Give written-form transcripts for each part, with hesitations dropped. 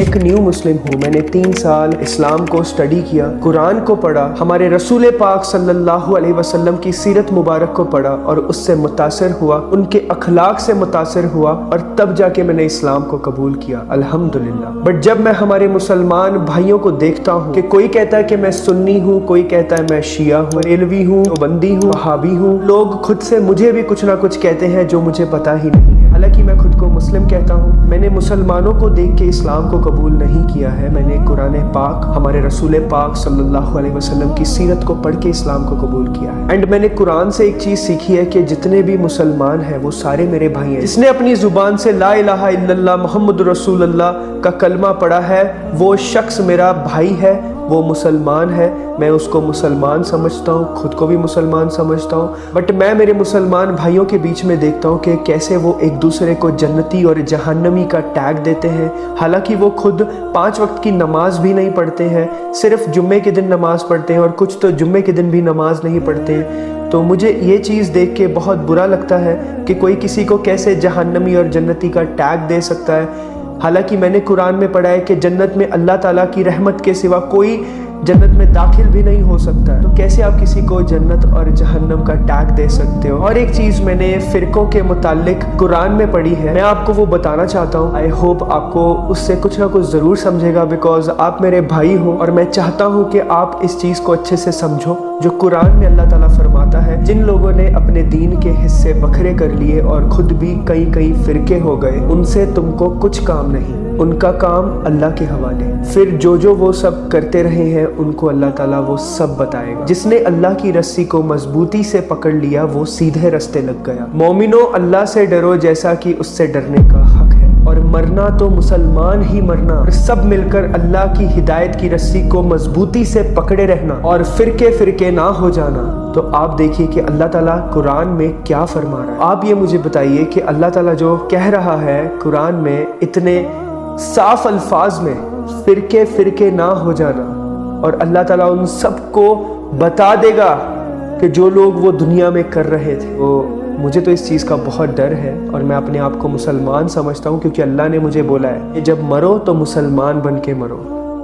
एक न्यू मुस्लिम हूँ। मैंने 3 साल इस्लाम को स्टडी किया, कुरान को पढ़ा, हमारे रसूल पाक सल्लल्लाहु अलैहि वसल्लम की सीरत मुबारक को पढ़ा और उससे मुतासर हुआ, उनके अखलाक से मुतासर हुआ और तब जाके मैंने इस्लाम को कबूल किया, अल्हम्दुलिल्लाह। बट जब मैं हमारे मुसलमान भाइयों को देखता हूँ कि कोई कहता है कि मैं सुन्नी हूँ, कोई कहता है मैं शिया हूँ, रेलवी हूँ, बंदी हूँ, वहाबी हूँ, लोग खुद से मुझे भी कुछ ना कुछ कहते हैं जो मुझे पता ही नहीं है। हालांकि मैं खुद को मुस्लिम कहता हूँ। मैंने मुसलमानों को देख के इस्लाम को कबूल नहीं किया है, मैंने कुरान पाक, हमारे रसूल पाक सल्लल्लाहु अलैहि वसल्लम की सीरत को पढ़ के इस्लाम को कबूल किया है। एंड मैंने कुरान से एक चीज़ सीखी है कि जितने भी मुसलमान हैं वो सारे मेरे भाई हैं। जिसने अपनी ज़ुबान से ला इलाहा इल्लल्लाह मुहम्मदुर रसूलुल्लाह का कलमा पढ़ा है वो शख्स मेरा भाई है, वो मुसलमान है। मैं उसको मुसलमान समझता हूँ, खुद को भी मुसलमान समझता हूँ। बट मैं मेरे मुसलमान भाइयों के बीच में देखता हूँ कि कैसे वो एक दूसरे को जन्नती और जहन्नमी का टैग देते हैं। हालांकि वो खुद 5 वक्त की नमाज भी नहीं पढ़ते हैं, सिर्फ जुम्मे के दिन नमाज पढ़ते हैं और कुछ तो जुम्मे के दिन भी नमाज नहीं पढ़ते हैं। तो मुझे ये चीज़ देख के बहुत बुरा लगता है कि कोई किसी को कैसे जहन्नमी और जन्नती का टैग दे सकता है। हालांकि मैंने कुरान में पढ़ा है कि जन्नत में अल्लाह ताला की रहमत के सिवा कोई जन्नत में दाखिल भी नहीं हो सकता है। तो कैसे आप किसी को जन्नत और जहन्नम का टैग दे सकते हो। और एक चीज़ मैंने फ़िरक़ों के मुतालिक कुरान में पढ़ी है, मैं आपको वो बताना चाहता हूँ। आई होप आपको उससे कुछ ना कुछ ज़रूर समझेगा, बिकॉज आप मेरे भाई हो और मैं चाहता हूँ कि आप इस चीज़ को अच्छे से समझो। जो कुरान में अल्लाह ताला फरमाता है, जिन लोगों ने अपने दीन के हिस्से बखरे कर लिए और खुद भी कई कई फ़िरके हो गए, उनसे तुमको कुछ काम नहीं, उनका काम अल्लाह के हवाले। फिर जो वो सब करते रहे हैं उनको अल्लाह ताला वो सब बताएगा। जिसने अल्लाह की रस्सी को मजबूती से पकड़ लिया वो सीधे रास्ते लग गया। मोमिनो अल्लाह से डरो जैसा कि उससे डरने का हक है, और मरना तो मुसलमान ही मरना, और सब मिलकर अल्लाह की हिदायत की रस्सी को मजबूती से पकड़े रहना और फिरके ना हो जाना। तो आप देखिए कि अल्लाह ताला कुरान में क्या फरमा रहा है। आप ये मुझे बताइए कि अल्लाह ताला जो कह रहा है कुरान में इतने साफ अल्फाज में, फिरके ना हो जाना, और अल्लाह ताला उन सबको बता देगा कि जो लोग वो दुनिया में कर रहे थे। वो मुझे तो इस चीज़ का बहुत डर है और मैं अपने आप को मुसलमान समझता हूँ, क्योंकि अल्लाह ने मुझे बोला है कि जब मरो तो मुसलमान बन के मरो।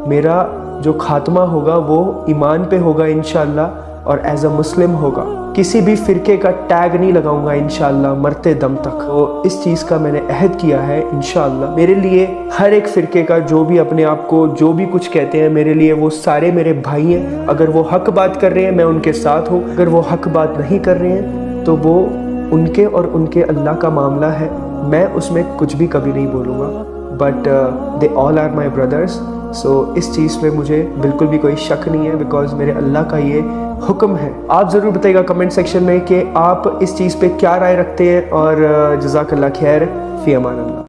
मेरा जो खात्मा होगा वो ईमान पे होगा इंशाअल्लाह, और एज अ मुस्लिम होगा। किसी भी फ़िरके का टैग नहीं लगाऊंगा इंशाअल्लाह मरते दम तक। तो इस चीज़ का मैंने अहद किया है इंशाअल्लाह। मेरे लिए हर एक फ़िरके का जो भी अपने आप को जो भी कुछ कहते हैं, मेरे लिए वो सारे मेरे भाई हैं। अगर वो हक बात कर रहे हैं मैं उनके साथ हूँ, अगर वो हक बात नहीं कर रहे हैं तो वो उनके और उनके अल्लाह का मामला है, मैं उसमें कुछ भी कभी नहीं बोलूँगा। But they all are my brothers. So इस चीज़ पे मुझे बिल्कुल भी कोई शक नहीं है, बिकॉज मेरे अल्लाह का ये हुक्म है। आप ज़रूर बताइएगा कमेंट सेक्शन में कि आप इस चीज़ पे क्या राय रखते हैं, और जज़ाकल्लाह खैर, फ़ी अमान अल्लाह।